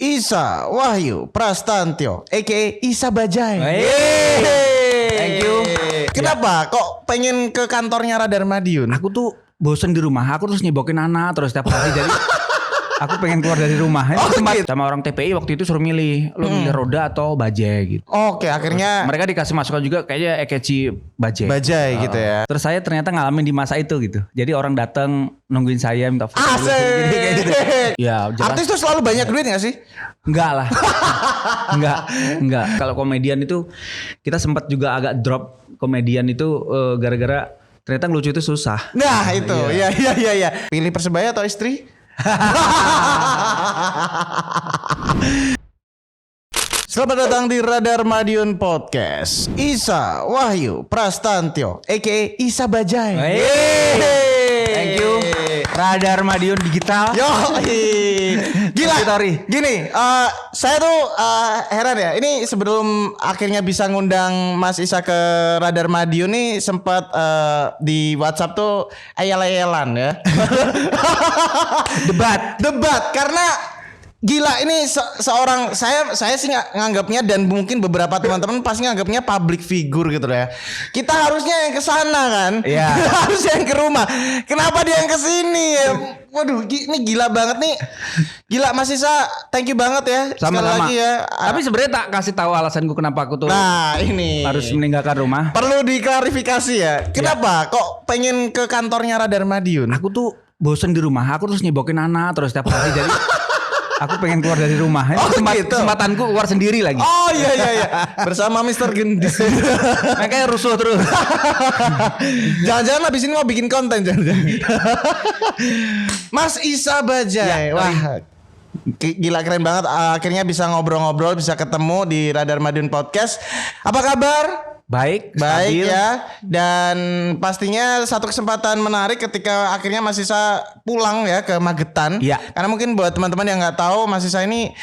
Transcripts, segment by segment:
Isa Wahyu Prastantyo aka Isa Bajai. Thank you. Kenapa kok pengen ke kantornya Radar Madiun? Aku tuh bosen di rumah. Aku terus nyebokin anak terus setiap hari. Jadi aku pengen keluar dari rumah. Gitu. Sama orang TPI waktu itu suruh milih. Lo milih roda atau bajai gitu. Oke, akhirnya Mereka dikasih masukan juga kayaknya Ekeci bajai. Bajai gitu ya. Terus saya ternyata ngalamin di masa itu gitu. Jadi orang datang nungguin saya minta foto. Asik. Jadi kayak gitu. Ya, jelas. Artis tuh selalu banyak duit gak sih? Enggak lah. Enggak. Kalau komedian itu kita sempat juga agak drop komedian itu gara-gara ternyata ngelucu itu susah. Nah itu, iya. Pilih Persebaya atau istri? Selamat datang di Radar Madiun Podcast. Isa Wahyu Prastantyo aka Isa Bajai. Thank you. Radar Madiun Digital. Yo, gila. Sorry. Gini, saya tuh heran ya. Ini sebelum akhirnya bisa ngundang Mas Isa ke Radar Madiun nih sempat di WhatsApp tuh ayel-ayelan ya. Debat karena gila ini seorang saya sih nganggapnya dan mungkin beberapa teman-teman pasti nganggapnya public figure gitu ya. Kita harusnya yang ke sana kan. Iya. Harusnya yang ke rumah. Kenapa dia yang ke sini ya? Waduh, ini gila banget nih. Gila Mas Isa, thank you banget ya. Sama-sama. Sekali lagi ya. Tapi sebenarnya tak kasih tahu alasanku kenapa aku tuh Ini harus meninggalkan rumah. perlu diklarifikasi ya. Kenapa kok pengen ke kantornya Radar Madiun? Aku tuh bosen di rumah. Aku terus nyebokin anak terus setiap hari. Jadi aku pengen keluar dari rumah. Gitu. Kesempatanku keluar sendiri lagi. Oh iya. Bersama Mr. Gendis. Makanya rusuh terus. Jangan-jangan habis ini mau bikin konten jangan-jangan. Mas Isa Bajai. Ya, wah. Gila keren banget. Akhirnya bisa ngobrol-ngobrol, bisa ketemu di Radar Madiun Podcast. Apa kabar? Baik Baik stabil. ya. Dan pastinya satu kesempatan menarik ketika akhirnya Mas Isa pulang ya ke Magetan. Iya. Karena mungkin buat teman-teman yang nggak tahu, Mas Isa ini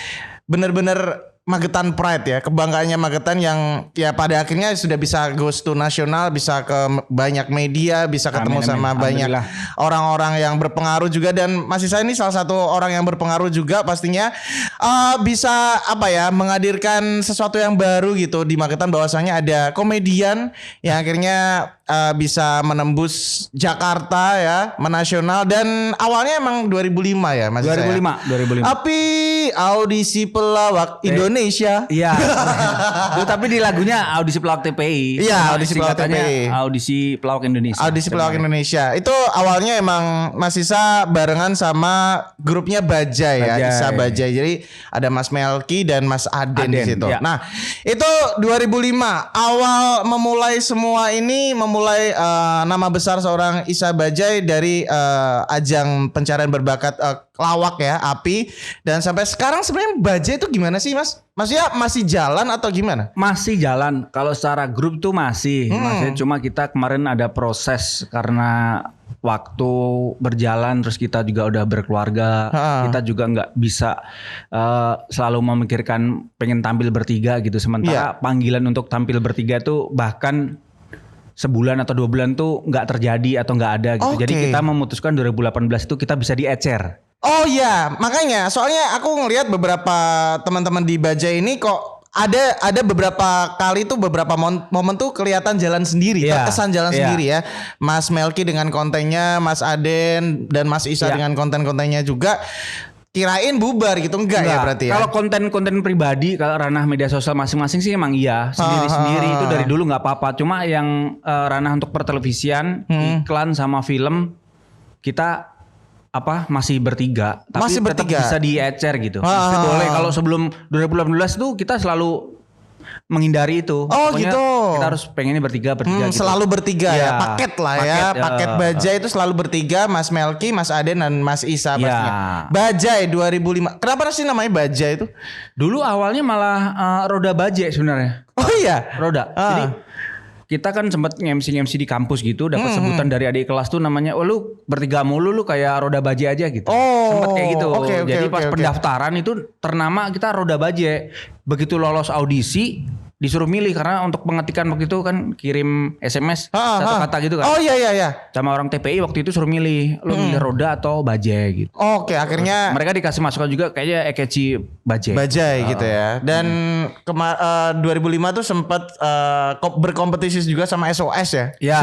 benar-benar Magetan Pride ya, kebanggaannya Magetan yang ya pada akhirnya sudah bisa goes to nasional, bisa ke banyak media, bisa ketemu Amin. sama banyak orang-orang yang berpengaruh juga, dan Mas Isa ini salah satu orang yang berpengaruh juga pastinya bisa menghadirkan sesuatu yang baru gitu di Magetan, bahwasanya ada komedian yang akhirnya bisa menembus Jakarta ya, menasional, dan awalnya emang 2005 ya Mas Isa. 2005. Tapi audisi pelawak Indonesia. Iya. Tapi di lagunya audisi pelawak TPI. Iya, audisi pelawak Singkatannya TPI. Audisi pelawak Indonesia. Audisi pelawak Indonesia. Itu awalnya emang Mas Isa barengan sama grupnya Bajai ya, Bajai. Isa Bajai. Jadi ada Mas Melki dan Mas Aden di situ. Ya. Nah, itu 2005 awal memulai semua ini, memulai nama besar seorang Isa Bajai dari ajang pencarian berbakat lawak ya, API, dan sampai sekarang sebenarnya Bajai itu gimana sih Mas? Maksudnya masih jalan atau gimana? Masih jalan. Kalau secara grup tuh masih. Cuma kita kemarin ada proses karena waktu berjalan, terus kita juga udah berkeluarga. Kita juga nggak bisa selalu memikirkan pengen tampil bertiga gitu. Sementara panggilan untuk tampil bertiga tuh bahkan sebulan atau 2 bulan tuh nggak terjadi atau nggak ada gitu. Jadi kita memutuskan 2018 itu kita bisa diecer. Oh iya, makanya soalnya aku ngelihat beberapa teman-teman di Bajai ini kok ada beberapa kali tuh beberapa momen tuh kelihatan jalan sendiri, terkesan jalan sendiri ya. Mas Melki dengan kontennya, Mas Aden dan Mas Isa dengan konten-kontennya juga. Kirain bubar gitu, enggak ya berarti ya? Kalau konten-konten pribadi, kalau ranah media sosial masing-masing sih emang iya. Sendiri-sendiri itu dari dulu nggak apa-apa. Cuma yang ranah untuk pertelevisian, iklan sama film, kita masih bertiga, tapi masih tetap bisa diecer gitu. Boleh. Kalau sebelum 2018 tuh kita selalu menghindari itu. Oh Pokoknya gitu. Kita harus pengennya bertiga gitu. Selalu bertiga ya, paket lah ya, Paket, paket Bajai itu selalu bertiga, Mas Melki, Mas Aden dan Mas Isa pastinya. Bajai 2005. Kenapa sih namanya Bajai itu? Dulu awalnya malah roda bajai sebenarnya. Oh iya, Roda. Jadi kita kan sempat nge-MC di kampus gitu, dapat sebutan dari adik kelas tuh namanya, "Oh lu bertiga mulu, lu kayak roda bajai aja" gitu. Sempat kayak gitu. Jadi pas pendaftaran itu ternama kita roda bajai. Begitu lolos audisi, disuruh milih karena untuk pengetikan waktu itu kan kirim SMS satu kata gitu kan. Oh iya. Sama orang TPI waktu itu suruh milih, lu milih roda atau bajai gitu. Oke, akhirnya Mereka dikasih masukan juga kayaknya Ekeci bajai. Bajai gitu ya. Dan 2005 tuh sempat berkompetisi juga sama SOS ya. Ya,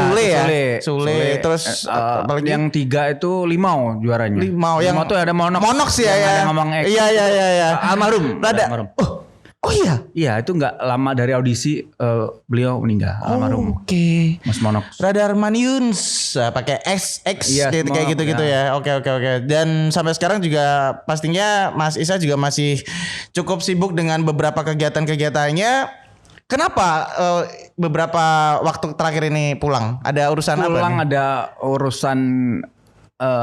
Sule. Terus apalagi yang 3 itu Limau juaranya. Limau yang tuh ada Monox. Monox ya. Ada ngomong X. Iya. Almarhum. Almarhum. Oh iya. Iya, itu nggak lama dari audisi beliau meninggal. Almarhum. Oke. Mas Monox. Radar Maniuns pakai XX Iya, gitu, kayak gitu ya. Oke. Dan sampai sekarang juga pastinya Mas Isa juga masih cukup sibuk dengan beberapa kegiatan-kegiatannya. Kenapa beberapa waktu terakhir ini pulang? Ada urusan apa? Pulang ada urusan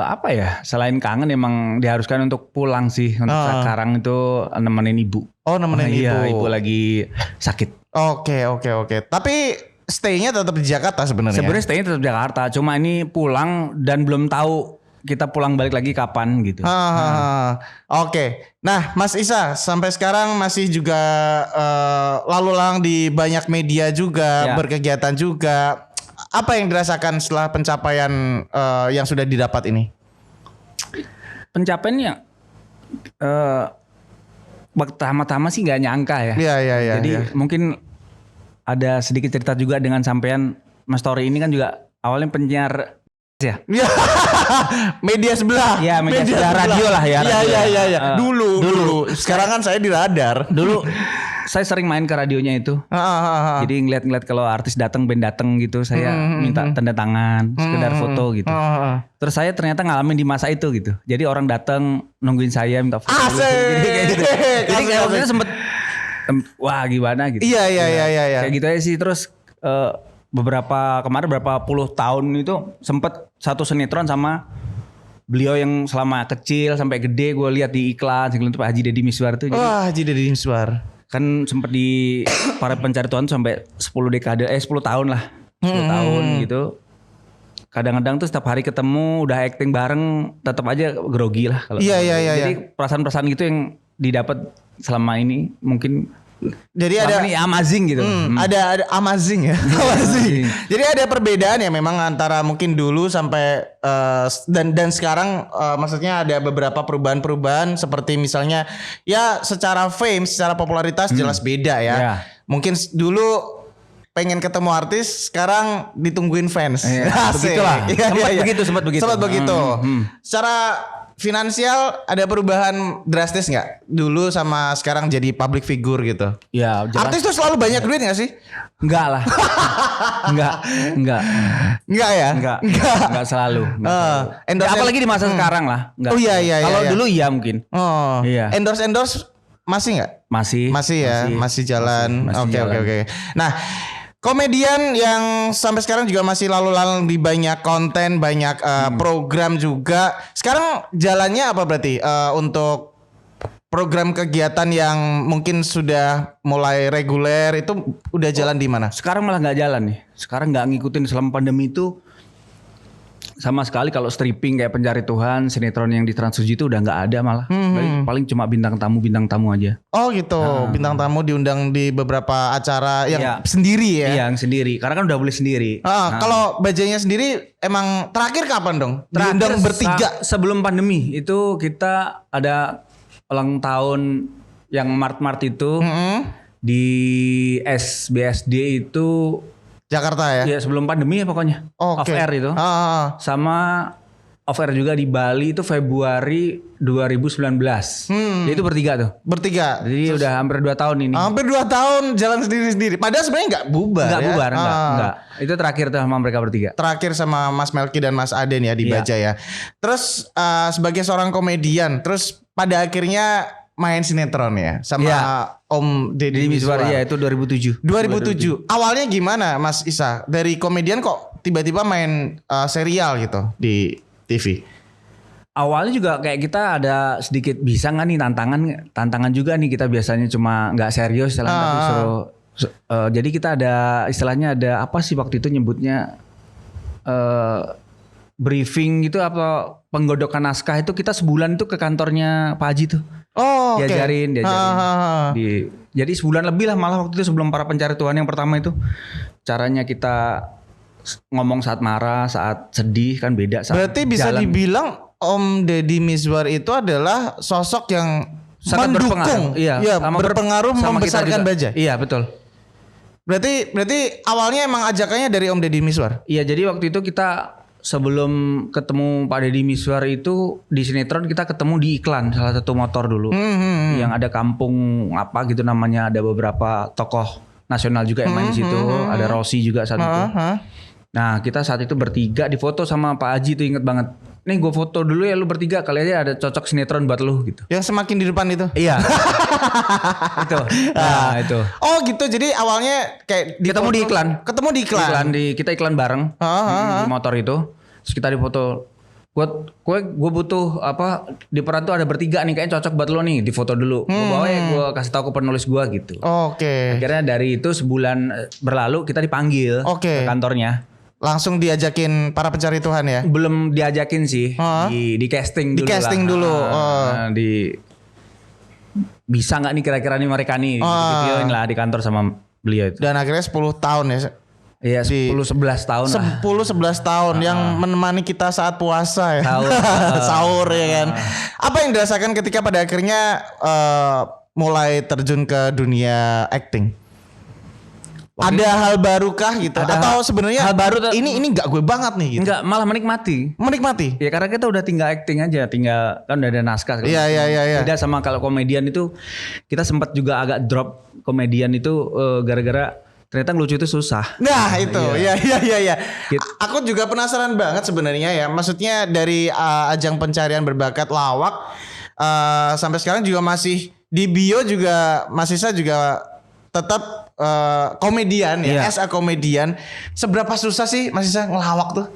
apa ya? Selain kangen emang diharuskan untuk pulang sih. Untuk sekarang itu nemenin ibu. Oh, nemenin ibu. Iya, ibu lagi sakit. Oke. Tapi stay-nya tetap di Jakarta sebenarnya. Sebenarnya stay-nya tetap di Jakarta. Cuma ini pulang dan belum tahu kita pulang balik lagi kapan gitu. Oke. Nah, Mas Isa sampai sekarang masih juga lalu lalang di banyak media juga, berkegiatan juga. Apa yang dirasakan setelah pencapaian yang sudah didapat ini? Pencapaiannya pertama-tama sih nggak nyangka ya. Iya. Jadi mungkin ada sedikit cerita juga dengan sampean Mas Tori ini kan juga awalnya penyiar ya. Media sebelah. Iya, media sebelah radio lah ya. Iya. Dulu. Sekarang kan saya di Radar. Dulu saya sering main ke radionya itu. Jadi ngeliat kalau artis datang, band datang gitu, saya minta tanda tangan, sekedar foto gitu. Terus saya ternyata ngalamin di masa itu gitu. Jadi orang datang nungguin saya minta foto. Jadi kayak gitu. Jadi kayak waktu itu sempet wah gimana gitu. Iya. Kayak gitu aja sih. Terus kemarin berapa puluh tahun itu sempet satu sinetron sama beliau yang selama kecil sampai gede gue lihat di iklan itu Pak Haji Deddy Miswar tuh. Wah, Haji Deddy Miswar. Kan sempet di para pencari Tuhan sampai 10 tahun lah. 10 tahun gitu. Kadang-kadang tuh setiap hari ketemu udah acting bareng tetap aja grogi lah kalau. Iya. Jadi perasaan-perasaan gitu yang didapat selama ini mungkin jadi ada ini amazing gitu. Ada amazing ya. Amazing. Jadi ada perbedaan ya memang antara mungkin dulu sampai dan sekarang maksudnya ada beberapa perubahan-perubahan seperti misalnya ya secara fame, secara popularitas jelas beda ya. Yeah. Mungkin dulu pengen ketemu artis, sekarang ditungguin fans. Begitulah. Sempat begitu. Secara finansial ada perubahan drastis nggak? Dulu sama sekarang jadi public figure gitu. Ya, jelas. Artis tuh selalu banyak duit nggak sih? Enggak lah. Enggak. Enggak ya? Enggak selalu. Ya, apalagi di masa sekarang lah. Enggak. Oh iya. Kalau dulu iya mungkin. Oh. Iya. Endorse masih nggak? Masih ya, masih jalan. Oke. Nah, komedian yang sampai sekarang juga masih lalu-lalang di banyak konten, banyak program juga. Sekarang jalannya apa berarti untuk program kegiatan yang mungkin sudah mulai reguler itu udah jalan di mana? Sekarang malah nggak jalan nih. Sekarang nggak ngikutin selama pandemi itu sama sekali. Kalau stripping kayak Pencari Tuhan, sinetron yang di Trans 7 itu udah nggak ada malah. Paling cuma bintang tamu aja. Oh gitu, bintang tamu diundang di beberapa acara yang sendiri ya? Iya, yang sendiri. Karena kan udah boleh sendiri. Kalau Bajainya sendiri emang terakhir kapan dong? Diundang bertiga? Sebelum pandemi itu kita ada ulang tahun yang Mart itu di SBSD itu. Jakarta ya? Iya, sebelum pandemi ya pokoknya. Off air itu. Sama off air juga di Bali itu Februari 2019. Itu bertiga tuh. Bertiga. Jadi udah hampir 2 tahun ini. Hampir 2 tahun jalan sendiri-sendiri. Padahal sebenarnya nggak bubar. Enggak. Itu terakhir tuh sama mereka bertiga. Terakhir sama Mas Melki dan Mas Aden ya di Bajai ya. Terus sebagai seorang komedian, terus pada akhirnya main sinetron ya sama Om Deddy Miswar ya, itu 2007. 2007. Awalnya gimana Mas Isa? Dari komedian kok tiba-tiba main serial gitu di TV? Awalnya juga kayak kita ada sedikit bisa nggak nih tantangan juga nih, kita biasanya cuma nggak serius tapi jadi kita ada istilahnya ada apa sih waktu itu nyebutnya briefing gitu apa penggodokan naskah itu kita sebulan itu ke kantornya Pak Haji tuh. Oh, diajarin. Jadi sebulan lebih lah malah waktu itu sebelum Para Pencari Tuhan yang pertama itu. Caranya kita ngomong saat marah, saat sedih kan beda. Saat Berarti bisa jalan. dibilang Om Deddy Mizwar itu adalah sosok yang Sangat mendukung, berpengaruh. Iya, sama berpengaruh sama kita membesarkan juga. Bajai. Iya betul. Berarti awalnya emang ajakannya dari Om Deddy Mizwar. Iya jadi waktu itu kita sebelum ketemu Pak Deddy Mizwar itu di sinetron kita ketemu di iklan salah satu motor dulu. Yang ada kampung apa gitu namanya, ada beberapa tokoh nasional juga yang main di situ. Ada Rossi juga saat itu. Nah kita saat itu bertiga difoto sama Pak Haji tuh, inget banget. Nih gue foto dulu ya lu bertiga, kali aja ada cocok sinetron buat lu gitu. Yang semakin di depan itu. Iya. Itu. Nah, itu. Oh gitu. Jadi awalnya kayak Ketemu di iklan. Ketemu di iklan. Kita iklan bareng di motor itu. Terus kita difoto. Gue butuh apa di peran tuh ada bertiga nih kayaknya cocok buat lo nih, difoto dulu. Gue bawa ya, gue kasih tahu ke penulis gue gitu. Oke. Akhirnya dari itu sebulan berlalu kita dipanggil ke kantornya. Langsung diajakin Para Pencari Tuhan ya? Belum diajakin sih, di casting dulu. Di casting lah. dulu. Bisa nggak nih kira-kira nih mereka nih? Gitu lah di kantor sama beliau itu. Dan akhirnya 10 tahun ya. Iya 10-11 tahun lah. 10-11 tahun yang menemani kita saat puasa ya. Sahur. Sahur ya kan. Apa yang dirasakan ketika pada akhirnya mulai terjun ke dunia acting? Ada hal barukah gitu? Atau sebenarnya hal baru ini nggak gue banget nih gitu? Enggak, malah menikmati. Menikmati? Ya karena kita udah tinggal acting aja, tinggal kan udah ada naskah. Iya. Beda sama kalau komedian itu kita sempat juga agak drop komedian itu gara-gara ternyata ngelucu itu susah. Nah itu, iya. Gitu. Aku juga penasaran banget sebenarnya ya. Maksudnya dari ajang pencarian berbakat lawak sampai sekarang juga masih di bio juga Mas Isa juga tetap komedian ya, as a komedian. Seberapa susah sih Mas Isa ngelawak tuh?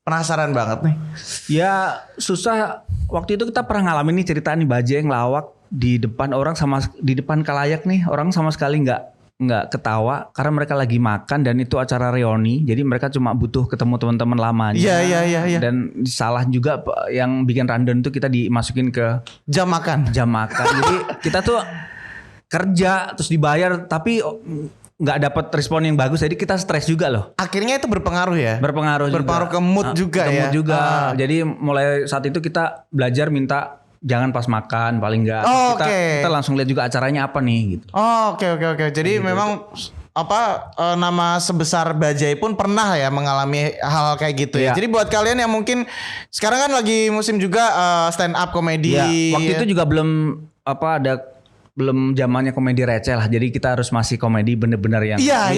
Penasaran banget nih. Ya susah. Waktu itu kita pernah ngalamin nih cerita nih Bajai ngelawak di depan orang di depan kalayak nih, orang sama sekali nggak ketawa karena mereka lagi makan dan itu acara reuni, jadi mereka cuma butuh ketemu teman-teman lamanya. Iya. Dan salah juga yang bikin rundown itu kita dimasukin ke jam makan. Jadi kita tuh kerja terus dibayar tapi nggak dapat respon yang bagus, jadi kita stres juga loh. Akhirnya itu berpengaruh ya. Berpengaruh ke mood juga ke ya. Mood juga. Jadi mulai saat itu kita belajar minta jangan pas makan paling enggak. Kita langsung lihat juga acaranya apa nih gitu. Oke. Jadi memang nama sebesar Bajai pun pernah ya mengalami hal kayak gitu ya. Jadi buat kalian yang mungkin sekarang kan lagi musim juga stand up komedi. Waktu itu juga belum belum zamannya komedi receh lah. Jadi kita harus masih komedi bener-bener yang Iya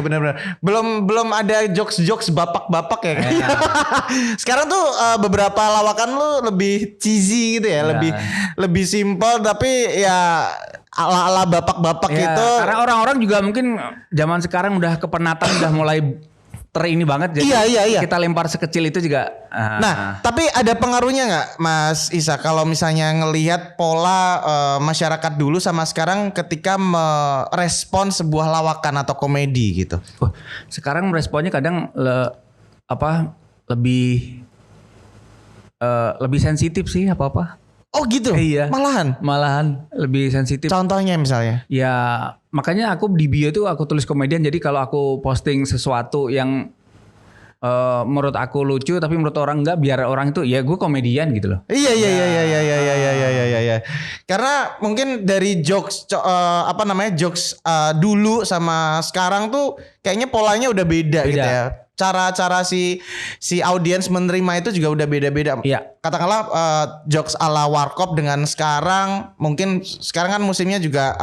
benar-benar. Belum ada jokes bapak-bapak ya kan. Sekarang tuh beberapa lawakan lu lebih cheesy gitu ya, lebih simple tapi ya ala bapak-bapak gitu. Karena orang-orang juga mungkin zaman sekarang udah kepenatan, udah mulai ini banget. Jadi iya. kita lempar sekecil itu juga. Nah, tapi ada pengaruhnya nggak, Mas Isa, kalau misalnya ngelihat pola masyarakat dulu sama sekarang ketika merespon sebuah lawakan atau komedi gitu? Sekarang responnya kadang lebih sensitif sih apa-apa. Oh gitu? Iya. Malahan lebih sensitif. Contohnya misalnya? Ya makanya aku di bio tuh aku tulis komedian. Jadi kalau aku posting sesuatu yang menurut aku lucu tapi menurut orang enggak, biar orang itu ya gue komedian gitu loh. Iya. Karena mungkin dari jokes jokes dulu sama sekarang tuh kayaknya polanya udah beda. Gitu ya. Cara si audiens menerima itu juga udah beda-beda. Iya. Katakanlah jokes ala Warkop dengan sekarang, mungkin sekarang kan musimnya juga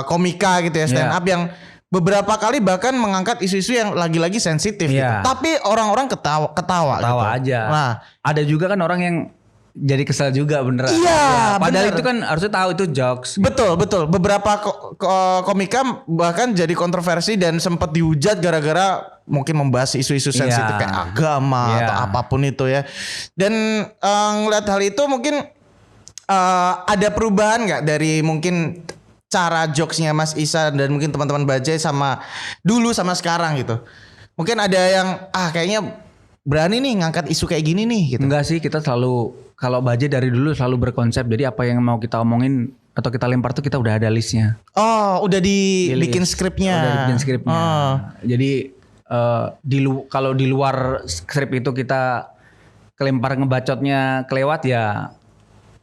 komika gitu ya, stand up yang beberapa kali bahkan mengangkat isu-isu yang lagi-lagi sensitif gitu. Tapi orang-orang ketawa gitu. Aja. Nah, ada juga kan orang yang jadi kesal juga beneran. Iya, padahal bener. itu kan harusnya tahu itu jokes. Betul. Beberapa komika bahkan jadi kontroversi dan sempat dihujat gara-gara mungkin membahas isu-isu sensitif kayak agama atau apapun itu ya. Dan ngeliat hal itu mungkin ada perubahan nggak dari mungkin cara jokesnya Mas Isa dan mungkin teman-teman Bajai sama dulu sama sekarang gitu? Mungkin ada yang kayaknya berani nih ngangkat isu kayak gini nih gitu. Enggak sih, kita selalu, kalau Bajai dari dulu selalu berkonsep, jadi apa yang mau kita omongin atau kita lempar tuh kita udah ada listnya. Oh, udah dibikin List. skripnya. Udah dibikin skripnya. Oh. Jadi kalau di luar skrip itu kita kelempar ngebacotnya kelewat ya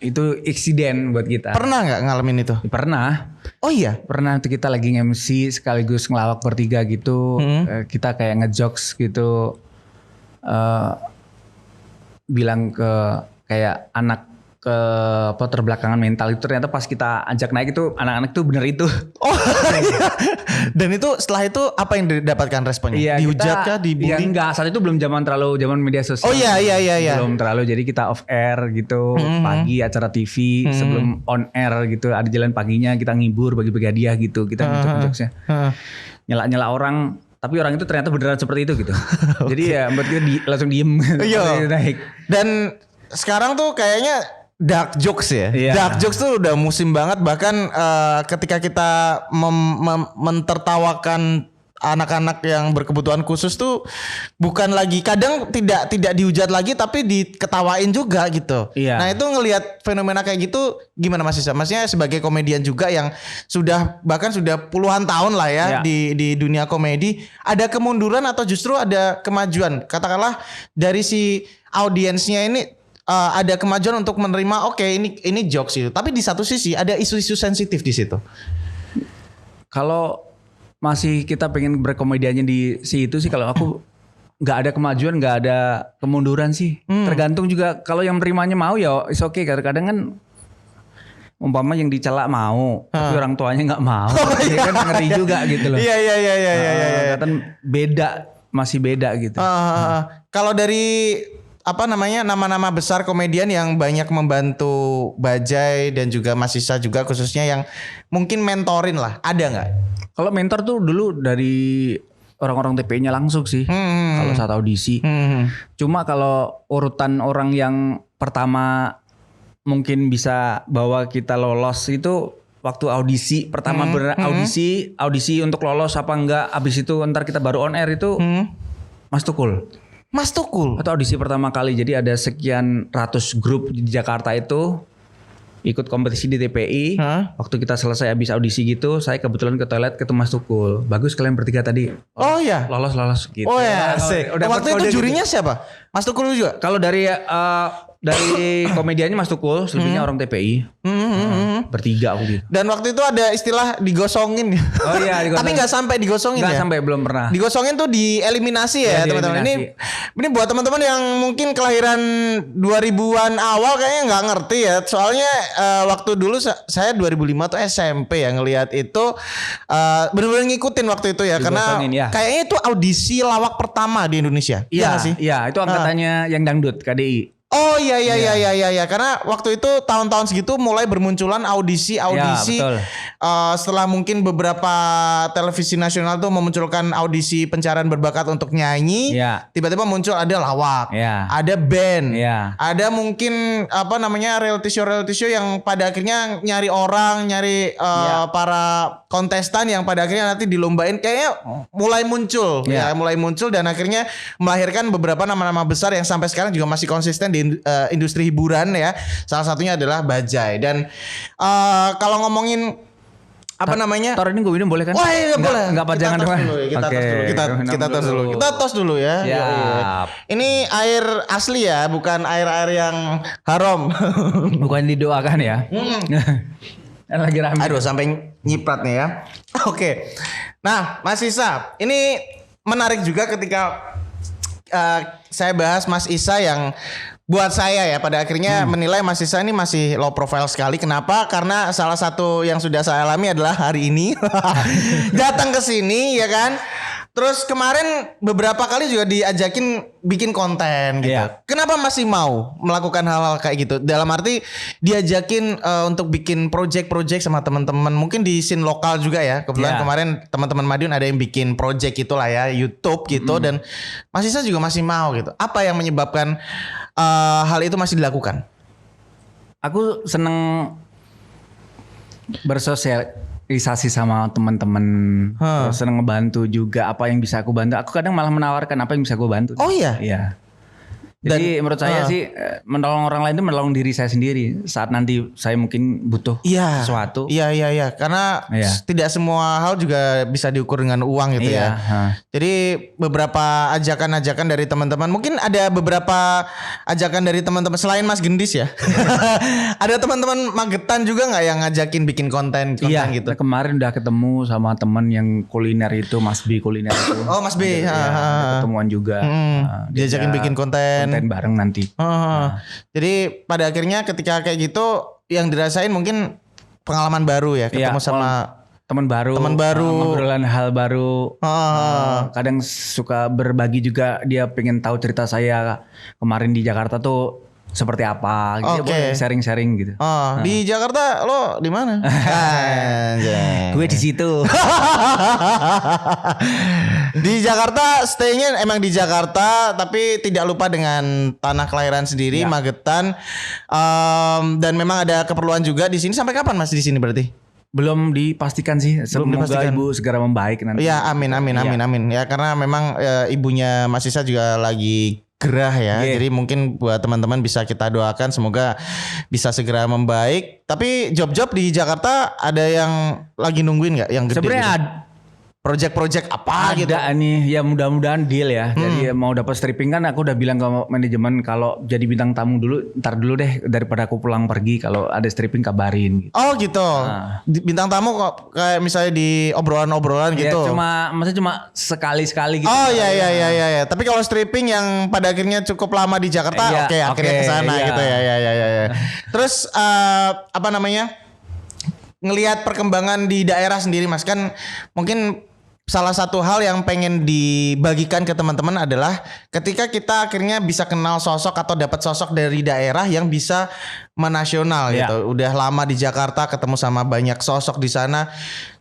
itu insiden buat kita. Pernah nggak ngalamin itu? Pernah. Oh iya. Pernah tuh kita lagi MC sekaligus ngelawak bertiga gitu. Kita kayak ngejokes gitu. Bilang ke kayak anak ke terbelakangan mental itu ternyata pas kita ajak naik itu anak-anak tuh bener itu. Oh iya. Dan itu setelah itu apa yang didapatkan responnya? Iya, Dihujat kah? Ya Dibully? enggak, saat itu belum zaman media sosial. Oh iya. Belum terlalu, jadi kita off air gitu, pagi acara TV sebelum on air gitu, ada jalan paginya kita ngibur bagi-bagi hadiah gitu, kita jokes-jokesnya. Nyela-nyela orang, tapi orang itu ternyata beneran seperti itu gitu. Jadi ya buat kita langsung diem Iya. naik. Dan sekarang tuh kayaknya dark jokes ya. Iya. Dark jokes tuh udah musim banget, bahkan ketika kita mentertawakan anak-anak yang berkebutuhan khusus tuh bukan lagi kadang tidak dihujat lagi tapi diketawain juga gitu. Iya. Nah, itu ngelihat fenomena kayak gitu gimana Mas Isa? Maksudnya sebagai komedian juga yang sudah puluhan tahun lah ya Iya. di dunia komedi, ada kemunduran atau justru ada kemajuan? Katakanlah dari si audiensnya ini ada kemajuan untuk menerima oke, ini jokes itu. Tapi di satu sisi ada isu-isu sensitif di situ. Kalau masih kita pengen berkomedianya di situ sih, kalau aku nggak ada kemajuan, nggak ada kemunduran sih. Tergantung juga kalau yang menerimanya mau ya is okay. Kadang-kadang kan umpama yang dicela mau, tapi orang tuanya nggak mau, ya kan ngeri juga gitu loh. Iya. Kan masih beda gitu. Kalau dari nama-nama besar komedian yang banyak membantu Bajai dan juga Mas Isa juga khususnya yang mungkin mentorin lah, ada nggak? Kalau mentor tuh dulu dari orang-orang TPI-nya langsung sih. Kalau saat audisi. Cuma kalau urutan orang yang pertama mungkin bisa bawa kita lolos itu waktu audisi pertama audisi untuk lolos apa enggak, abis itu ntar kita baru on air itu Mas Tukul. Mas Tukul. Atau audisi pertama kali. Jadi ada sekian ratus grup di Jakarta itu ikut kompetisi di TPI. Waktu kita selesai habis audisi gitu, saya kebetulan ke toilet ketemu Mas Tukul. Bagus kalian bertiga tadi. Oh iya. Lolos gitu. Oh ya, asik. Waktu itu jurinya siapa? Mas Tukul juga? Kalau dari komediannya Mas Tukul, selebihnya orang TPI. Bertiga aku gitu. Dan waktu itu ada istilah digosongin. Oh iya, digosongin. Tapi nggak sampai digosongin Nggak ya? sampai, belum pernah. Digosongin tuh dieliminasi ya teman-teman. Ini buat teman-teman yang mungkin kelahiran 2000-an awal kayaknya nggak ngerti ya. Soalnya waktu dulu saya 2005 tuh SMP ya ngelihat itu benar-benar ngikutin waktu itu ya. Karena kayaknya itu audisi lawak pertama di Indonesia. Iya nggak sih? Iya, itu angkatannya yang dangdut KDI. Oh iya karena waktu itu tahun-tahun segitu mulai bermunculan audisi Ya, betul. Setelah mungkin beberapa televisi nasional tuh memunculkan audisi pencarian berbakat untuk nyanyi, Ya. tiba-tiba muncul ada lawak, Ya. ada band, Ya. ada mungkin reality show yang pada akhirnya nyari para kontestan yang pada akhirnya nanti dilombain, kayaknya mulai muncul mulai muncul dan akhirnya melahirkan beberapa nama-nama besar yang sampai sekarang juga masih konsisten di industri hiburan ya. Salah satunya adalah Bajai. Dan kalau ngomongin Tor ini gue minum boleh kan? Wah iya boleh. Enggak pajangan doang. Kita tos dulu. Kita tos dulu ya. Ya. Ini air asli ya, bukan air-air yang haram. Bukan didoakan ya. Lagi rame. Aduh sampai nyiprat nih ya. Oke. Nah, Mas Isa, ini menarik juga ketika saya bahas Mas Isa yang buat saya ya pada akhirnya menilai Mas Isa ini masih low profile sekali. Kenapa? Karena salah satu yang sudah saya alami adalah hari ini datang ke sini ya kan. Terus kemarin beberapa kali juga diajakin bikin konten gitu. Iya. Kenapa masih mau melakukan hal-hal kayak gitu? Dalam arti diajakin untuk bikin project sama teman-teman mungkin di scene lokal juga ya. Kebetulan kemarin teman-teman Madiun ada yang bikin project itulah ya, YouTube gitu dan Mas Isa juga masih mau gitu. Apa yang menyebabkan hal itu masih dilakukan? Aku seneng bersosialisasi sama teman-teman, terus seneng ngebantu juga apa yang bisa aku bantu. Aku kadang malah menawarkan apa yang bisa aku bantu. Oh iya? Iya. Jadi menurut saya sih menolong orang lain itu menolong diri saya sendiri saat nanti saya mungkin butuh sesuatu. Iya. Karena tidak semua hal juga bisa diukur dengan uang gitu ya. Jadi beberapa ajakan-ajakan dari teman-teman, mungkin ada beberapa ajakan dari teman-teman selain Mas Gendis ya. Ada teman-teman Magetan juga nggak yang ngajakin bikin konten gitu? Kemarin udah ketemu sama teman yang kuliner itu, Mas B kuliner itu. Oh Mas B, ketemuan juga. Diajakin bikin konten bareng nanti. Jadi pada akhirnya ketika kayak gitu yang dirasain mungkin pengalaman baru ya, ketemu sama teman baru, ngobrolan hal baru. Kadang suka berbagi juga, dia pengen tahu cerita saya kemarin di Jakarta tuh seperti apa gitu. Boleh sharing-sharing gitu. Di Jakarta lo di mana? Gue di situ. Di Jakarta, stay-nya emang di Jakarta, tapi tidak lupa dengan tanah kelahiran sendiri, Magetan. Dan memang ada keperluan juga di sini. Sampai kapan Mas di sini berarti? Belum dipastikan sih. Semoga ibu segera membaik nanti. Ya, amin. Ya, karena memang ibunya Mas Isa juga lagi gerah ya. Jadi mungkin buat teman-teman bisa kita doakan semoga bisa segera membaik. Tapi job-job di Jakarta ada yang lagi nungguin nggak yang gede? Sebenarnya project-project apa gitu? Ada nih, ya mudah-mudahan deal ya. Jadi mau dapat stripping kan aku udah bilang ke manajemen kalau jadi bintang tamu dulu, ntar dulu deh daripada aku pulang pergi, kalau ada stripping kabarin. Gitu. Oh gitu. Bintang tamu kok kayak misalnya di obrolan-obrolan gitu. Ya maksudnya cuma sekali-sekali gitu. Oh iya. Tapi kalau stripping yang pada akhirnya cukup lama di Jakarta, akhirnya kesana gitu ya. Terus apa namanya? Ngelihat perkembangan di daerah sendiri Mas, kan mungkin salah satu hal yang pengen dibagikan ke teman-teman adalah ketika kita akhirnya bisa kenal sosok atau dapat sosok dari daerah yang bisa menasional gitu. Udah lama di Jakarta, ketemu sama banyak sosok di sana.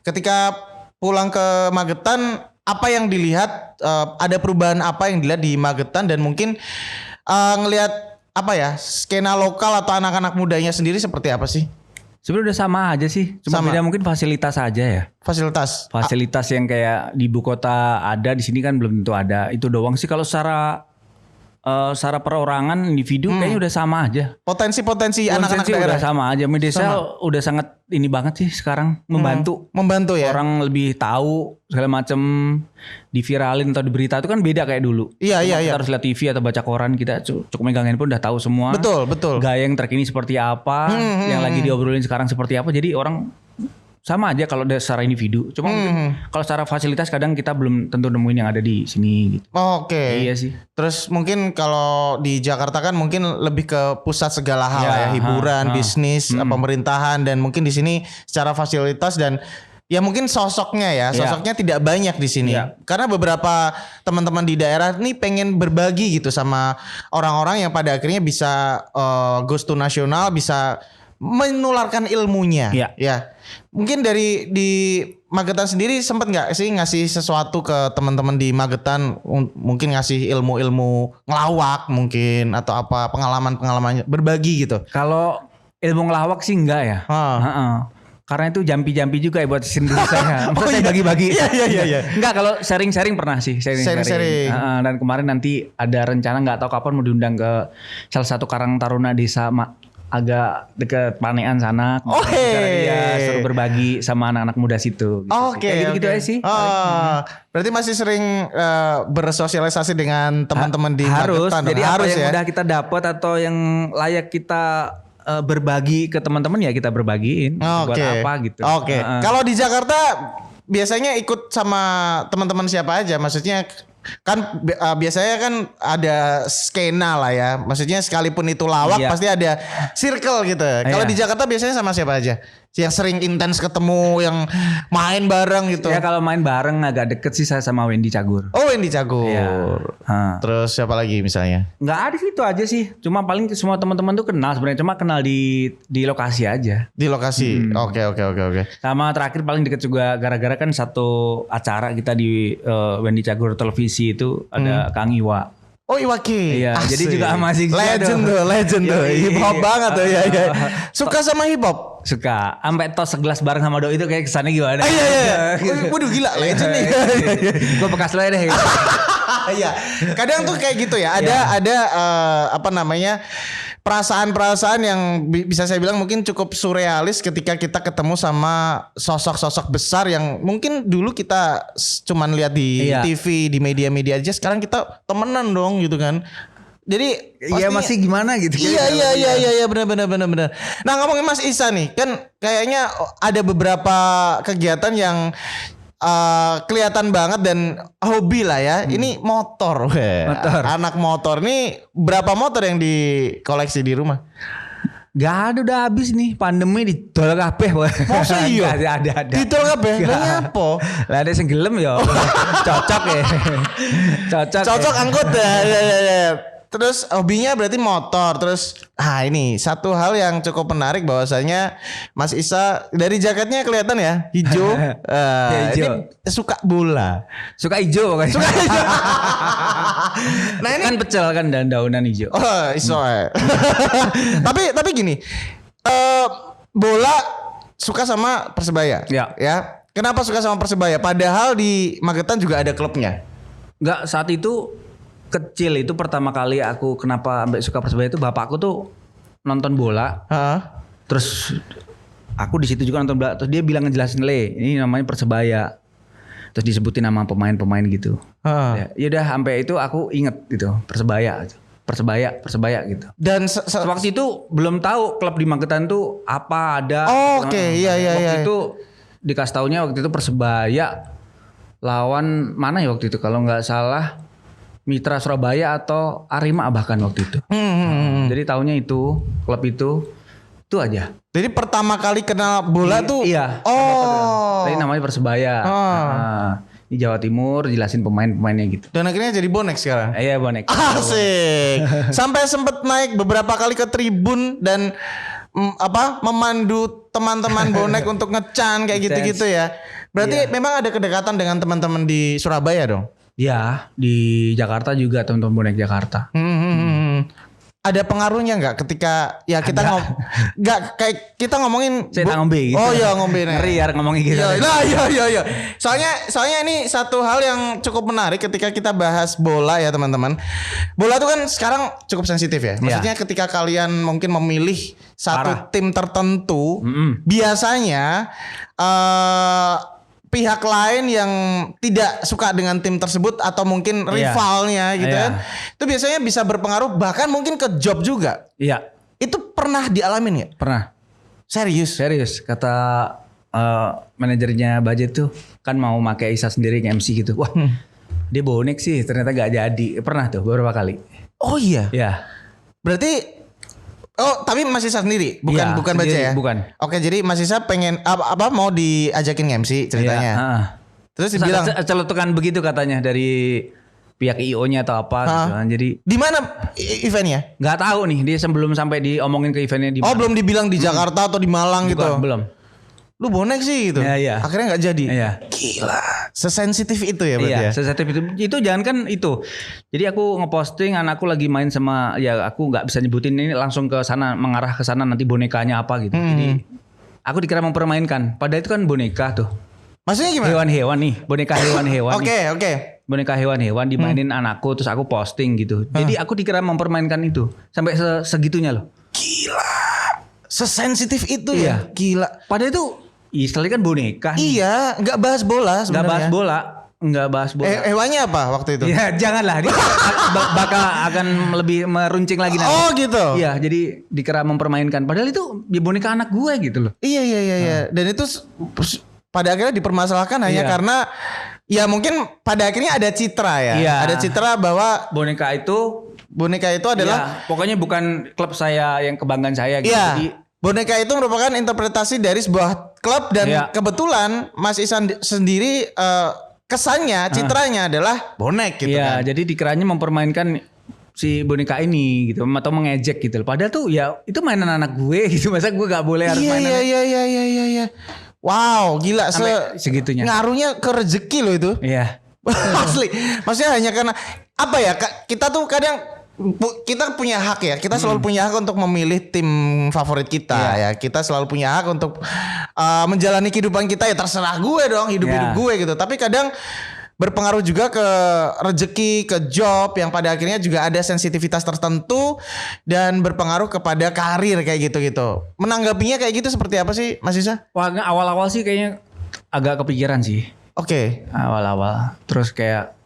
Ketika pulang ke Magetan, apa yang dilihat, ada perubahan apa yang dilihat di Magetan, dan mungkin ngelihat apa ya, skena lokal atau anak-anak mudanya sendiri seperti apa sih? Sebenarnya udah sama aja sih, cuma beda mungkin fasilitas aja ya. Fasilitas yang kayak di ibu kota ada, di sini kan belum tentu ada. Itu doang sih. Kalau secara perorangan individu kayaknya udah sama aja. Potensi anak-anak daerah udah sama aja. Media sosial udah sangat ini banget sih sekarang, membantu ya. Orang lebih tahu segala macam, diviralin atau di berita itu kan beda kayak dulu. Iya. Kita harus lihat TV atau baca koran, kita cukup megang handphone udah tahu semua. Betul. Gaya yang terkini seperti apa, yang lagi diobrolin sekarang seperti apa. Jadi orang sama aja kalau secara individu. Cuma mungkin kalau secara fasilitas kadang kita belum tentu nemuin yang ada di sini gitu. Oke. Iya sih. Terus mungkin kalau di Jakarta kan mungkin lebih ke pusat segala hal ya, hiburan, bisnis, pemerintahan, dan mungkin di sini secara fasilitas dan ya mungkin sosoknya tidak banyak di sini. Karena beberapa teman-teman di daerah nih pengen berbagi gitu sama orang-orang yang pada akhirnya bisa goes to nasional, bisa menularkan ilmunya. Ya. Mungkin di Magetan sendiri sempat nggak sih ngasih sesuatu ke teman-teman di Magetan, mungkin ngasih ilmu-ilmu ngelawak mungkin atau apa, pengalaman-pengalaman berbagi gitu? Kalau ilmu ngelawak sih enggak ya. Karena itu jampi-jampi juga ya buat sendiri saya. Maksudnya saya bagi-bagi. Iya. Enggak, kalau sharing-sharing pernah sih. Sharing. Dan kemarin nanti ada rencana, nggak tahu kapan mau diundang ke salah satu karang taruna desa agak deket Panean sana. Dia suruh berbagi sama anak-anak muda situ. Gitu aja sih. Berarti masih sering bersosialisasi dengan teman-teman di harus. Magetan. Jadi apa yang udah kita dapat atau yang layak kita berbagi ke teman-teman ya kita berbagiin. Buat apa gitu. Kalau di Jakarta biasanya ikut sama teman-teman siapa aja? Maksudnya kan biasanya kan ada skena lah ya. Maksudnya sekalipun itu lawak pasti ada circle gitu. Kalau di Jakarta biasanya sama siapa aja? Yang sering intens ketemu, yang main bareng gitu. Ya kalau main bareng agak deket sih saya sama Wendy Cagur. Oh Wendy Cagur. Terus siapa lagi misalnya? Nggak ada sih, itu aja sih. Cuma paling semua teman-teman tuh kenal sebenarnya. Cuma kenal di lokasi aja. Di lokasi. Oke. Sama terakhir paling deket juga gara-gara kan satu acara kita di Wendy Cagur televisi itu ada Kang Iwa. Oh Iwaki. Iya, jadi juga masih legend tuh. Hip hop banget tuh ya. Suka sama hip hop? Suka. Sampai tos segelas bareng sama Doi itu kayak kesannya gimana? Iya. Waduh gila legend nih. Gue bekas lo ya deh. Iya. Kadang tuh kayak gitu ya. Ada apa namanya? Perasaan-perasaan yang bisa saya bilang mungkin cukup surrealis ketika kita ketemu sama sosok-sosok besar yang mungkin dulu kita cuman lihat di TV, di media-media aja, sekarang kita temenan dong gitu kan. Jadi ya masih gimana gitu. Iya benar. Nah, ngomongin Mas Isa nih, kan kayaknya ada beberapa kegiatan yang kelihatan banget dan hobi lah ya. Ini motor. Anak motor nih, berapa motor yang dikoleksi di rumah? Gak ada, udah habis nih pandemi ditol kabeh. Masa iya? Ada. Ditol kabeh. Lah apa? Lah ada sing gelem ya. Cocok ya. Cocok angkut ya. Terus hobinya berarti motor. Terus ini satu hal yang cukup menarik bahwasanya Mas Isa dari jaketnya kelihatan ya hijau. Hijau. Ini suka bola. Suka hijau pokoknya. Suka hijau. Nah ini kan pecel kan dan daunan hijau. Oh iso. Tapi gini. Bola suka sama Persebaya. Ya. Kenapa suka sama Persebaya? Padahal di Magetan juga ada klubnya. Enggak, saat itu kecil itu pertama kali aku kenapa sampai suka Persebaya itu bapakku tuh nonton bola. Terus aku di situ juga nonton bola. Terus dia bilang ngejelasin, "Le, ini namanya Persebaya." Terus disebutin nama pemain-pemain gitu. Ya udah sampai itu aku inget gitu, Persebaya gitu. Dan waktu itu belum tahu klub di Magetan tuh apa ada. Oke, iya. Waktu itu dikasih taunya waktu itu Persebaya lawan mana ya waktu itu kalau nggak salah Mitra Surabaya atau Arema bahkan waktu itu. Jadi tahunya itu klub itu aja. Jadi pertama kali kenal bola tuh. Iya. Tapi namanya Persebaya. Di Jawa Timur, jelasin pemain-pemainnya gitu. Dan akhirnya jadi bonek sekarang. Iya, bonek. Asik. Sampai sempet naik beberapa kali ke tribun dan memandu teman-teman bonek untuk ngecan kayak gitu-gitu ya. Berarti memang ada kedekatan dengan teman-teman di Surabaya dong. Ya, di Jakarta juga teman-teman bonek Jakarta. Ada pengaruhnya nggak ketika kita kayak kita ngomongin saya ngombe gitu. Oh iya ngombe nih. Ngeri ya ngomongin gitu. Iya. Soalnya ini satu hal yang cukup menarik ketika kita bahas bola ya teman-teman. Bola itu kan sekarang cukup sensitif ya. Maksudnya ketika kalian mungkin memilih satu tim tertentu, biasanya pihak lain yang tidak suka dengan tim tersebut atau mungkin rivalnya gitu kan. Itu biasanya bisa berpengaruh bahkan mungkin ke job juga. Iya. Itu pernah dialamin gak? Pernah. Serius? Kata manajernya budget tuh kan mau pakai Isa sendiri nge-MC gitu. Wah, dia bonek sih ternyata gak jadi. Pernah tuh beberapa kali. Oh iya? Iya. Berarti tapi Mas Isa sendiri, bukan baca ya? Bukan. Oke, jadi Mas Isa pengen mau diajakin MC ceritanya. Iya, Terus dibilang celutukan begitu katanya dari pihak IO-nya atau apa gitu kan. Jadi di mana eventnya? Nggak tahu nih, dia sebelum sampai diomongin ke eventnya di mana. Belum dibilang di Jakarta atau di Malang gitu. Belum. Lu bonek sih gitu. Iya. Akhirnya nggak jadi. Iya. Gila. Sesensitif itu ya berarti ya. Sesensitif itu. Itu jangan kan itu. Jadi aku ngeposting anakku lagi main sama aku nggak bisa nyebutin ini langsung ke sana mengarah ke sana nanti bonekanya apa gitu. Jadi aku dikira mempermainkan. Padahal itu kan boneka tuh. Maksudnya gimana? Hewan-hewan nih, boneka hewan-hewan. Oke. Boneka hewan-hewan dimainin anakku terus aku posting gitu. Jadi aku dikira mempermainkan itu sampai segitunya loh. Gila. Sesensitif itu ya. Gila. Padahal itu istilahnya kan boneka. Iya, nggak bahas bola sebenarnya. Nggak bahas bola. Hewannya apa waktu itu? Ya janganlah. Dia bakal akan lebih meruncing lagi nanti. Oh gitu. Iya, jadi dikira mempermainkan. Padahal itu boneka anak gue gitu loh. Iya. Dan itu pada akhirnya dipermasalahkan hanya karena ya mungkin pada akhirnya ada citra ya. Iya. Ada citra bahwa boneka itu adalah pokoknya bukan klub saya yang kebanggaan saya gitu. Iya. Jadi boneka itu merupakan interpretasi dari sebuah klub dan kebetulan Mas Isan sendiri kesannya, citranya adalah bonek gitu kan. Iya, jadi dikiranya mempermainkan si boneka ini gitu atau mengejek gitu. Padahal tuh ya itu mainan anak gue gitu. Masa gue gak boleh harus mainan. Iya. Wow, gila segitunya. Ngaruhnya ke rezeki loh itu. Iya. Asli. Maksudnya hanya karena apa ya? Kita tuh kadang kita punya hak ya. Kita selalu punya hak untuk memilih tim favorit kita ya. Kita selalu punya hak untuk menjalani kehidupan kita ya terserah gue dong hidup gue gitu. Tapi kadang berpengaruh juga ke rezeki, ke job yang pada akhirnya juga ada sensitivitas tertentu dan berpengaruh kepada karir kayak gitu-gitu. Menanggapinya kayak gitu seperti apa sih Mas Isa? Wah, awal-awal sih kayaknya agak kepikiran sih. Oke. Awal-awal. Terus kayak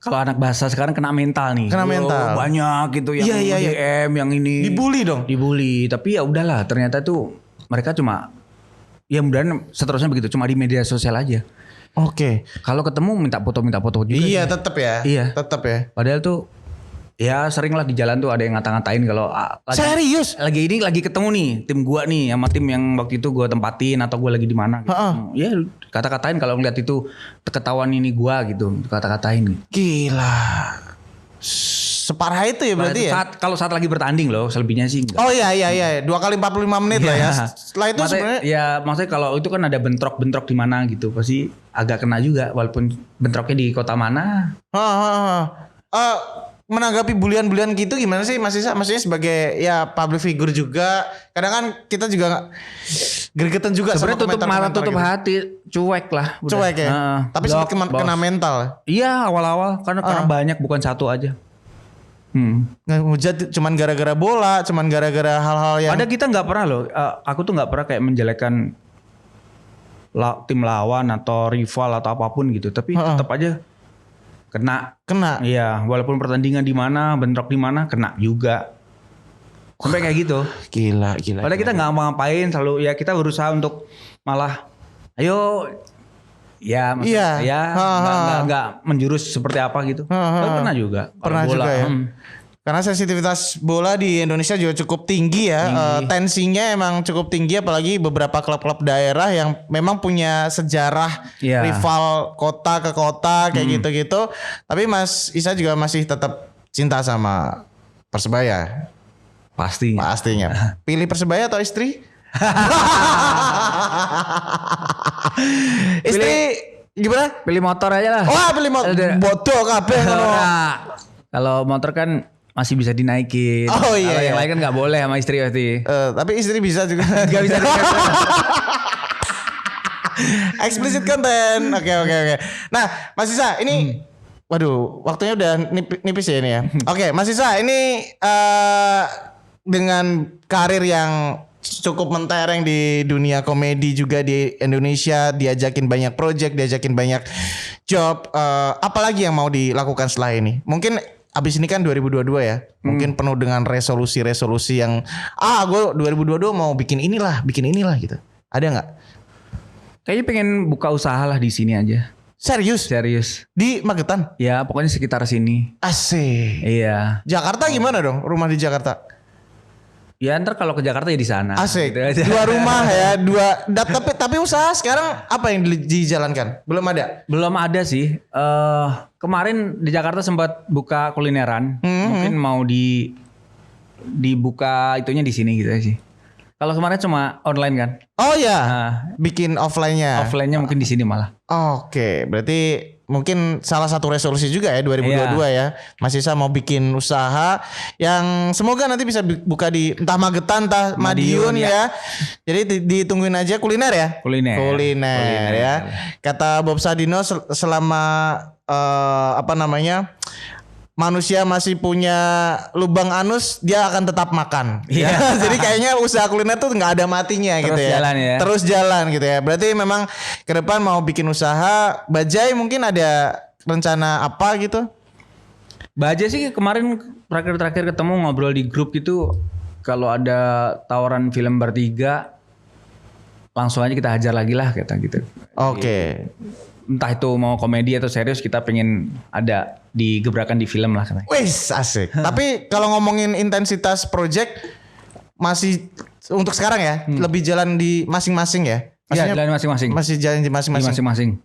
kalau anak bahasa sekarang kena mental nih. Kena mental. Banyak gitu yang DM, yang ini. Dibully dong. Dibully. Tapi ya udahlah, ternyata tuh mereka cuma ya mudah-mudahan seterusnya begitu, cuma di media sosial aja. Oke. Kalau ketemu minta foto juga. Iya, sih. tetap ya. Iya. Tetap ya. Padahal tuh ya sering lah di jalan tuh ada yang ngata-ngatain kalau Serius? lagi ketemu nih tim gua nih sama tim yang waktu itu gua tempatin atau gua lagi di mana gitu. Ya kata-katain kalau ngeliat itu ketahuan ini gua gitu, kata-katain. Gila. Separah itu ya berarti ya? Kalau saat lagi bertanding loh, selebihnya sih enggak. Oh iya. 2 kali 45 menit lah ya. Setelah itu sebenarnya maksudnya kalau itu kan ada bentrok di mana gitu, pasti agak kena juga walaupun bentroknya di kota mana. Menanggapi bulian-bulian gitu gimana sih Mas Isa? Maksudnya sebagai ya public figure juga. Kadang kan kita juga gregetan juga sebenarnya tutup mata tutup gitu. hati, cuek lah. Udah. Cuek ya. Tapi sempat kena mental. Iya awal-awal karena banyak bukan satu aja. Ngehujat cuman gara-gara bola, cuman gara-gara hal-hal yang ada kita nggak pernah loh. Aku tuh nggak pernah kayak menjelekkan tim lawan atau rival atau apapun gitu. Tapi tetap aja kena. Iya, walaupun pertandingan di mana, bentrok di mana, kena juga. Sampai kayak gitu. Gila. Padahal kita nggak ngapain, selalu ya kita berusaha untuk malah, ayo, ya, nggak menjurus seperti apa gitu. Tapi pernah juga. Pernah bola, juga ya. Karena sensitivitas bola di Indonesia juga cukup tinggi ya. Tensinya emang cukup tinggi apalagi beberapa klub-klub daerah yang memang punya sejarah rival kota ke kota kayak gitu-gitu. Tapi Mas Isa juga masih tetap cinta sama Persebaya. Pastinya. Pilih Persebaya atau istri? Istri gimana? Pilih motor aja lah. Wah, pilih motor. Bodoh kabeh ngono. Kalau motor kan masih bisa dinaikin. Oh iya. Kalau yang lain kan nggak boleh sama istri pasti. Tapi istri bisa juga. Nggak bisa dinaikin. Explicit content. Oke. Nah, Mas Isa, ini waduh, waktunya udah nipis ya ini ya. Oke, Mas Isa, ini dengan karir yang cukup mentereng di dunia komedi juga di Indonesia, diajakin banyak project, diajakin banyak job, apalagi yang mau dilakukan setelah ini? Mungkin abis ini kan 2022 ya, mungkin penuh dengan resolusi-resolusi yang gue 2022 mau bikin inilah gitu. Ada nggak? Kayaknya pengen buka usaha lah di sini aja. Serius? Di Magetan? Ya pokoknya sekitar sini. Asik. Iya. Jakarta gimana dong? Rumah di Jakarta? Ya ntar kalau ke Jakarta ya di sana. Asik. Gitu 2 rumah ya, tapi usaha sekarang apa yang dijalankan? Belum ada. Belum ada sih. Kemarin di Jakarta sempat buka kulineran. Mungkin mau dibuka itunya di sini gitu sih. Kalau kemarin cuma online kan. Oh ya. Bikin offline-nya. Offline-nya mungkin di sini malah. Oke, berarti mungkin salah satu resolusi juga ya 2022 ya. Mas Isa mau bikin usaha yang semoga nanti bisa buka di entah Magetan entah Madiun ya. Jadi ditungguin aja kuliner ya. Kuliner ya. Kata Bob Sadino selama manusia masih punya lubang anus, dia akan tetap makan. Ya. Jadi kayaknya usaha kuliner tuh nggak ada matinya gitu ya. Terus jalan gitu ya. Berarti memang ke depan mau bikin usaha. Bajai mungkin ada rencana apa gitu? Bajai sih kemarin terakhir ketemu ngobrol di grup gitu. Kalau ada tawaran film bertiga, langsung aja kita hajar lagi lah kata gitu. Oke. Entah itu mau komedi atau serius, kita pengen ada di gebrakan di film lah katanya. Wih, asik. Tapi kalau ngomongin intensitas project masih untuk sekarang ya, lebih jalan di masing-masing ya. Iya, jalan masing-masing. Masih jalan di masing-masing.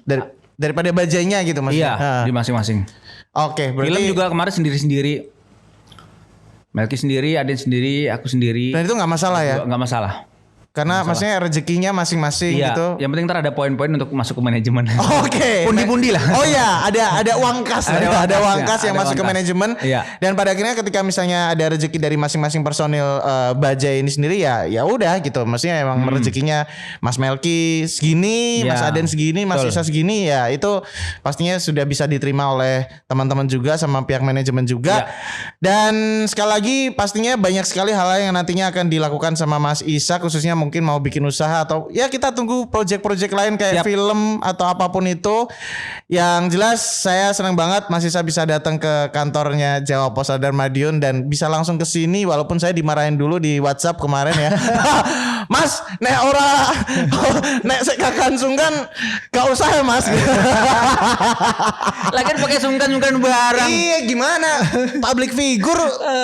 Daripada bajainya gitu Mas. Iya, di masing-masing. Oke, berarti film juga kemarin sendiri-sendiri. Melki sendiri, Aden sendiri, aku sendiri. Dan itu nggak masalah ya? Nggak masalah. Karena maksudnya rezekinya masing-masing Iya, gitu. yang penting ntar ada poin-poin untuk masuk ke manajemen. Oke. Pundi-pundi lah. Oh iya, ada uang kas, ada uang kas yang ada masuk ke uang kas. manajemen. Iya. Dan pada akhirnya ketika misalnya ada rezeki dari masing-masing personil Bajai ini sendiri ya udah gitu. Maksudnya emang rezekinya Mas Melki segini, Iya. Mas Aden segini, Mas Betul. Isa segini ya itu pastinya sudah bisa diterima oleh teman-teman juga sama pihak manajemen juga. Iya. Dan sekali lagi pastinya banyak sekali hal yang nantinya akan dilakukan sama Mas Isa khususnya mungkin mau bikin usaha atau ya kita tunggu project-project lain kayak Siap. film atau apapun itu. Yang jelas saya senang banget Mas Isa bisa datang ke kantornya Jawa Pos Radar Madiun dan bisa langsung ke sini walaupun saya dimarahin dulu di WhatsApp kemarin ya. Mas, nek ora nek sik kakan sungkan gak usah ya Mas. Lagian pakai sungkan-sungkan barang. Iya gimana public figure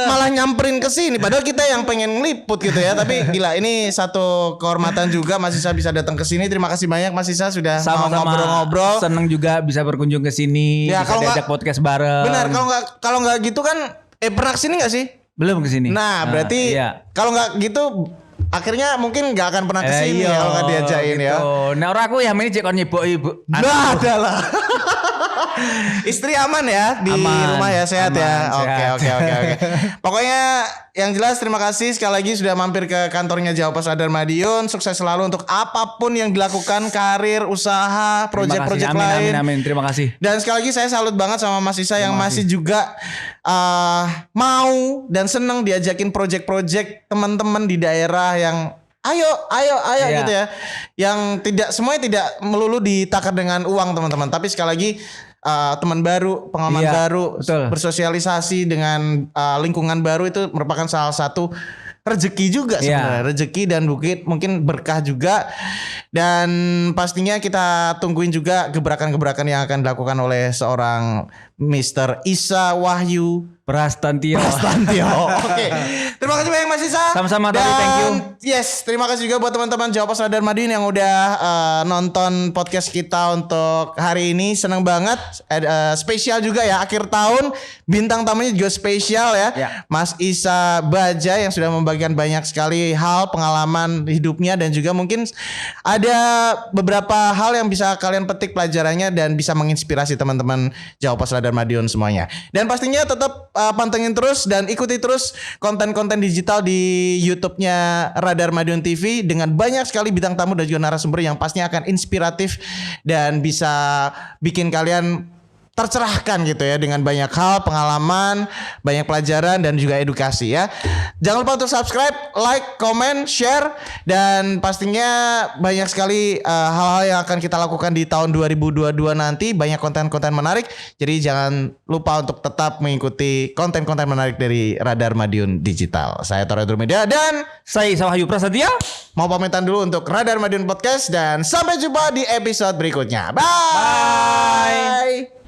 malah nyamperin ke sini padahal kita yang pengen ngeliput gitu ya tapi gila ini satu kehormatan juga Mas Isa bisa datang ke sini. Terima kasih banyak Mas Isa sudah mau Sama-sama ngobrol-ngobrol. seneng juga bisa berkunjung ke sini, Ya, bisa kalau diajak podcast bareng. Benar kalau nggak gitu kan pernah kesini nggak sih? Belum ke sini. Nah berarti iya. kalau nggak gitu akhirnya mungkin nggak akan pernah kesini iya, kalau nggak diajakin ya. gitu. Nah orang aku ya ini cek kon nyebok ibu. Nah adalah istri aman ya di Aman, rumah ya sehat aman, ya. sehat. Oke. Pokoknya yang jelas terima kasih sekali lagi sudah mampir ke kantornya Jawa Pos Radar Madiun. Sukses selalu untuk apapun yang dilakukan, karir, usaha, proyek-proyek lain. Amin. Terima kasih. Dan sekali lagi saya salut banget sama Mas Isa yang masih juga mau dan seneng diajakin project-project teman-teman di daerah yang ayo Iya. gitu ya. Yang semuanya tidak melulu ditakar dengan uang teman-teman. Tapi sekali lagi teman baru, pengalaman Iya, baru, betul. bersosialisasi dengan lingkungan baru itu merupakan salah satu rezeki juga sebenarnya. Rezeki dan mungkin berkah juga. Dan pastinya kita tungguin juga gebrakan-gebrakan yang akan dilakukan oleh seorang Mr. Isa Wahyu Prastantio. Oke. Terima kasih banyak Mas Isa. Sama-sama, Dan Tari, thank you. Yes, terima kasih juga buat teman-teman Jawa Pos Radar Madiun yang udah nonton podcast kita untuk hari ini. Senang banget. Spesial juga ya akhir tahun. Bintang tamunya juga spesial ya. Ya. Mas Isa Baja yang sudah membagikan banyak sekali hal pengalaman hidupnya dan juga mungkin ada beberapa hal yang bisa kalian petik pelajarannya dan bisa menginspirasi teman-teman Jawa Pos Radar Madiun semuanya. Dan pastinya tetap pantengin terus dan ikuti terus konten-konten digital di YouTube-nya Radar Madiun TV dengan banyak sekali bintang tamu dan juga narasumber yang pastinya akan inspiratif dan bisa bikin kalian tercerahkan gitu ya dengan banyak hal, pengalaman, banyak pelajaran dan juga edukasi ya. Jangan lupa untuk subscribe, like, comment, share dan pastinya banyak sekali hal-hal yang akan kita lakukan di tahun 2022 nanti, banyak konten-konten menarik. Jadi jangan lupa untuk tetap mengikuti konten-konten menarik dari Radar Madiun Digital. Saya Tora Media dan Saya Isa Wahyu Prasetya. mau pamitan dulu untuk Radar Madiun Podcast dan sampai jumpa di episode berikutnya. Bye.